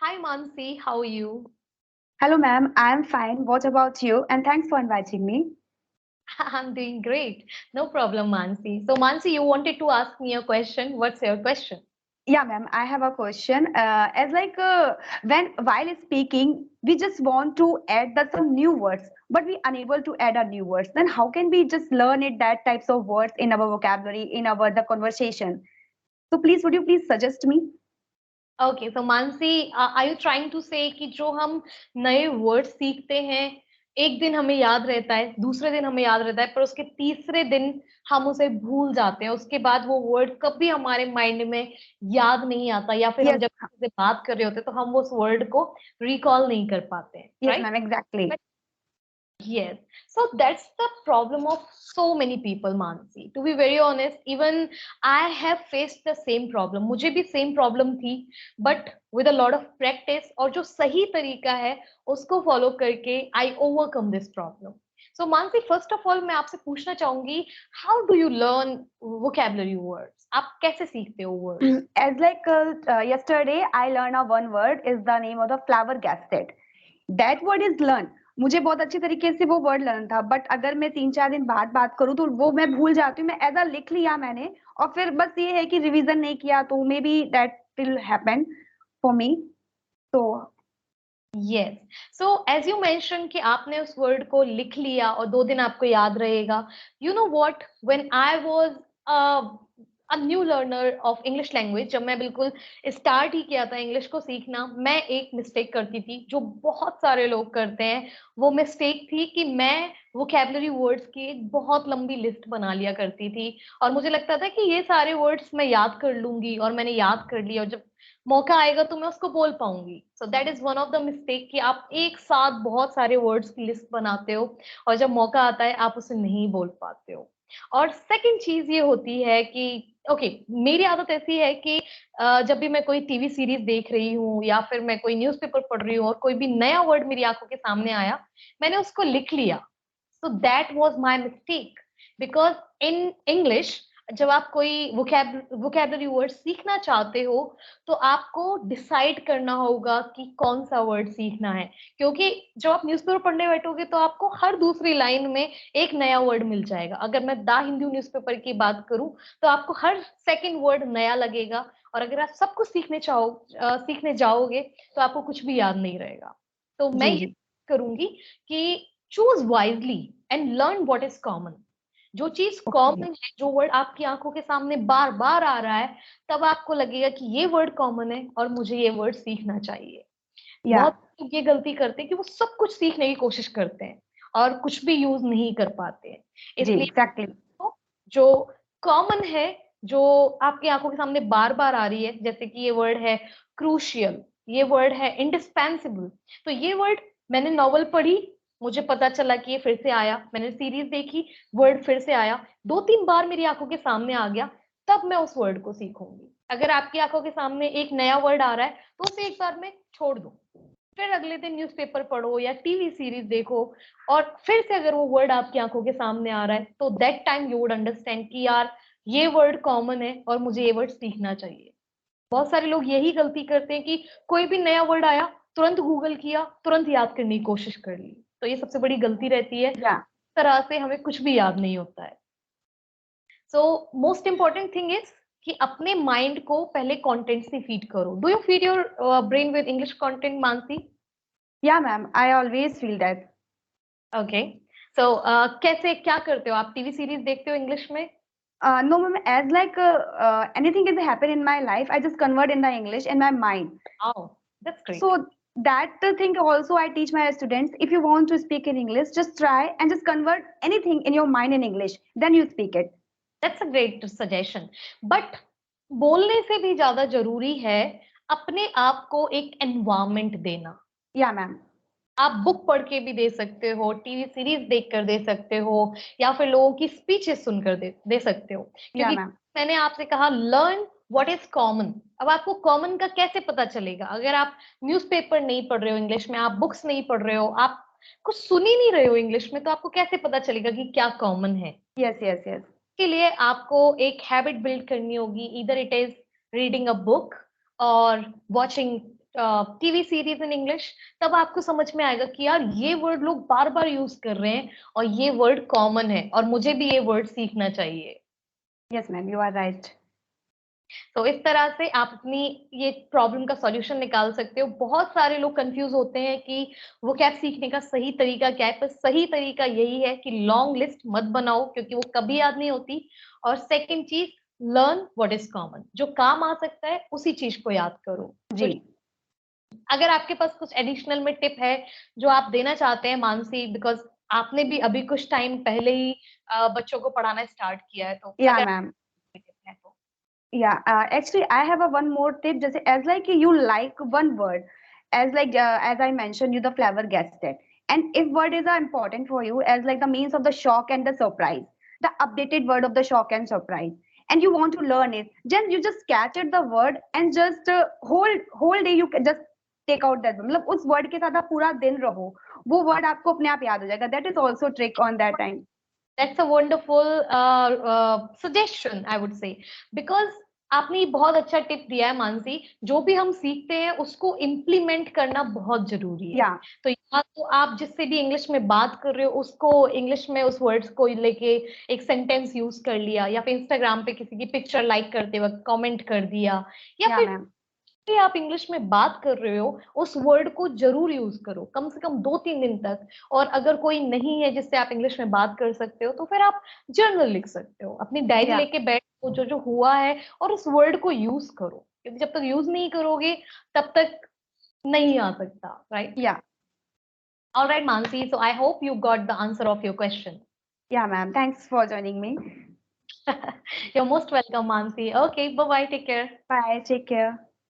Hi Mansi, how are you? Hello, ma'am. I am fine. What about you? And thanks for inviting me. I'm doing great. No problem, Mansi. So, Mansi, you wanted to ask me a question. What's your question? Yeah, ma'am. I have a question. As like when while speaking, we just want to add some new words, but we unable to add a new words. Then how can we just learn it that types of words in our vocabulary in our the conversation? So please, would you please suggest me? Okay, so Mansi, are you trying to say कि जो हम नए word सीखते हैं, एक दिन हमें याद रहता है, दूसरे दिन हमें याद रहता है, पर उसके तीसरे दिन हम उसे भूल जाते हैं, उसके बाद वो वर्ड कभी हमारे माइंड में याद नहीं आता, या फिर हम Yes, जब किसी से बात कर रहे होते हैं तो हम उस वर्ड को रिकॉल नहीं कर पाते हैं, yes, right? ma'am. Exactly. Yes. So that's the problem of so many people, Mansi. To be very honest, even I have faced the same problem. मुझे भी same problem थी, but with a lot of practice और जो सही तरीका है उसको follow करके I overcome this problem. So Mansi, first of all मैं आपसे पूछना चाहूंगी, how do you learn vocabulary words? आप कैसे सीखते हो words? As like yesterday, I learned a one word is the name of the flower gasket. That word is learn मुझे बहुत अच्छी तरीके से वो वर्ड लर्न था बट अगर मैं 3-4 दिन बाद बात करूँ तो वो मैं भूल जाती हूँ मैं एज अ लिख लिया मैंने और फिर बस ये है कि रिवीजन नहीं किया तो maybe that will happen for me तो yes so as you mention कि आपने उस वर्ड को लिख लिया और 2 दिन आपको याद रहेगा you know what when I was a new learner of English language जब मैं बिल्कुल स्टार्ट ही किया था इंग्लिश को सीखना मैं एक मिस्टेक करती थी जो बहुत सारे लोग करते हैं वो मिस्टेक थी कि मैं वोकेबलरी वर्ड्स की एक बहुत लंबी लिस्ट बना लिया करती थी और मुझे लगता था कि ये सारे वर्ड्स मैं याद कर लूंगी और मैंने याद कर लिया और जब मौका आएगा तो मैं उसको बोल पाऊंगी so that is one of the mistake कि आप एक साथ बहुत सारे वर्ड्स की लिस्ट बनाते हो और जब मौका आता है आप उसे नहीं बोल पाते हो और सेकंड चीज ये होती है कि ओके मेरी आदत ऐसी है कि जब भी मैं कोई टीवी सीरीज देख रही हूँ या फिर मैं कोई न्यूज़पेपर पढ़ रही हूँ और कोई भी नया वर्ड मेरी आंखों के सामने आया मैंने उसको लिख लिया so that was my mistake because in English जब आप कोई वोकेबलरी वर्ड सीखना चाहते हो तो आपको डिसाइड करना होगा कि कौन सा वर्ड सीखना है क्योंकि जब आप न्यूज़पेपर पढ़ने बैठोगे तो आपको हर दूसरी लाइन में एक नया वर्ड मिल जाएगा अगर मैं द हिंदू न्यूज़पेपर की बात करूं तो आपको हर सेकंड वर्ड नया लगेगा और अगर आप सब कुछ सीखने जाओगे तो आपको कुछ भी याद नहीं रहेगा तो मैं जी ये जी करूंगी कि choose wisely and learn what is common जो चीज ओके कॉमन है जो वर्ड आपकी आंखों के सामने बार बार आ रहा है तब आपको लगेगा कि ये वर्ड कॉमन है और मुझे ये वर्ड सीखना चाहिए या बहुत लोग ये गलती करते हैं कि वो सब कुछ सीखने की कोशिश करते हैं और कुछ भी यूज नहीं कर पाते हैं जी इसलिए एग्जैक्टली तो जो कॉमन है जो आपकी आंखों के सामने बार बार आ रही है जैसे कि ये वर्ड है क्रूशियल ये वर्ड है इंडिस्पेंसिबल तो ये वर्ड मैंने नॉवल पढ़ी मुझे पता चला कि ये फिर से आया मैंने सीरीज देखी वर्ड फिर से आया 2-3 बार मेरी आंखों के सामने आ गया तब मैं उस वर्ड को सीखूंगी अगर आपकी आंखों के सामने एक नया वर्ड आ रहा है तो उसे एक बार में छोड़ दो फिर अगले दिन न्यूज़पेपर पढ़ो या टीवी सीरीज देखो और फिर से अगर वो वर्ड आपकी आंखों के सामने आ रहा है तो that time you would understand कि यार ये वर्ड कॉमन है और मुझे ये वर्ड सीखना चाहिए बहुत सारे लोग यही गलती करते हैं कि कोई भी नया वर्ड आया तुरंत गूगल किया तुरंत याद करने की कोशिश कर ली तो ये सबसे बड़ी गलती रहती है या इस तरह से हमें कुछ भी याद नहीं होता है so most important thing is कि अपने माइंड को पहले कंटेंट से फीड करो do you feed your brain with English content Mansi या ma'am I always feel that okay so कैसे क्या करते हो आप टीवी सीरीज देखते हो इंग्लिश में no ma'am as like anything is happen in my life I just convert in the English in my mind. Oh that's great So that the thing also I teach my students. If you want to speak in English, just try and just convert anything in your mind in English. Then you speak it. That's a great suggestion but बोलने से भी ज्यादा जरूरी है अपने आप को एक एनवायरनमेंट देना Yeah, ma'am. आप बुक पढ़ के भी दे सकते हो टीवी सीरीज देख कर दे सकते हो या फिर लोगों की स्पीचेस सुनकर दे सकते हो Yeah, क्योंकि ma'am. मैंने आपसे कहा लर्न व्हाट इज कॉमन अब आपको कॉमन का कैसे पता चलेगा अगर आप न्यूज़पेपर नहीं पढ़ रहे हो इंग्लिश में आप बुक्स नहीं पढ़ रहे हो आप कुछ सुन ही नहीं रहे हो इंग्लिश में तो आपको कैसे पता चलेगा कि क्या कॉमन है Yes, yes, yes. के लिए आपको एक हैबिट बिल्ड करनी होगी इधर it is reading a book और watching TV series in English, तब आपको समझ में आएगा कि यार ये वर्ड लोग बार बार यूज कर रहे हैं और ये वर्ड कॉमन है और मुझे भी ये वर्ड सीखना चाहिए। Yes ma'am, you are right. तो इस तरह से आप अपनी ये प्रॉब्लम का सॉल्यूशन निकाल सकते हो। बहुत सारे लोग कंफ्यूज होते हैं कि वो कैब सीखने का सही तरीका क्या है, पर सही तरीका यही है कि लॉन्ग लिस्ट मत बनाओ क्योंकि वो कभी याद नहीं होती। और सेकंड चीज, लर्न व्हाट इज कॉमन, जो काम आ सकता है उसी चीज को याद करो। जी। अगर आपके पास कुछ एडिशनल में टिप है जो आप देना चाहते हैं मानसी, बिकॉज आपने भी अभी कुछ टाइम पहले ही बच्चों को पढ़ाना स्टार्ट किया है, तो या अगर मैम, टिप है तो। yeah, actually I have a one more tip, just as like you like one word, as like as I mentioned you the flabbergasted, and if word is important for you as like the means of the shock and the surprise, the updated word of the shock and surprise, and you want to learn it, then you just catch it the word and just whole day you can just take out that, मतलब उस word के साथ आप पूरा दिन रहो, वो word आपको अपने आप याद हो जाएगा। That is also trick on that time. That's a wonderful suggestion, I would say, because आपने ये बहुत अच्छा टिप दिया है मानसी। जो भी हम सीखते हैं उसको इम्प्लीमेंट करना बहुत जरूरी है। Yeah, तो या तो आप जिससे भी इंग्लिश में बात कर रहे हो उसको इंग्लिश में उस वर्ड्स को लेके एक सेंटेंस यूज कर लिया, या फिर इंस्टाग्राम पे किसी की पिक्चर लाइक करते वक्त कमेंट कर दिया, या yeah फिर ma'am. भी आप इंग्लिश में बात कर रहे हो उस वर्ड को जरूर यूज करो कम से कम 2-3 दिन तक। और अगर कोई नहीं है जिससे आप इंग्लिश में बात कर सकते हो तो फिर आप जर्नल लिख सकते हो, अपनी डायरी Yeah, लेके बैठो, जो जो हुआ है और उस वर्ड को यूज करो, क्योंकि जब तक यूज नहीं करोगे तब तक नहीं आ सकता, right? yeah, alright Mansi, so I hope you got the answer of your question. yeah ma'am, thanks for joining me. You're most welcome, Mansi. Okay, bye bye, take care. Bye, take care.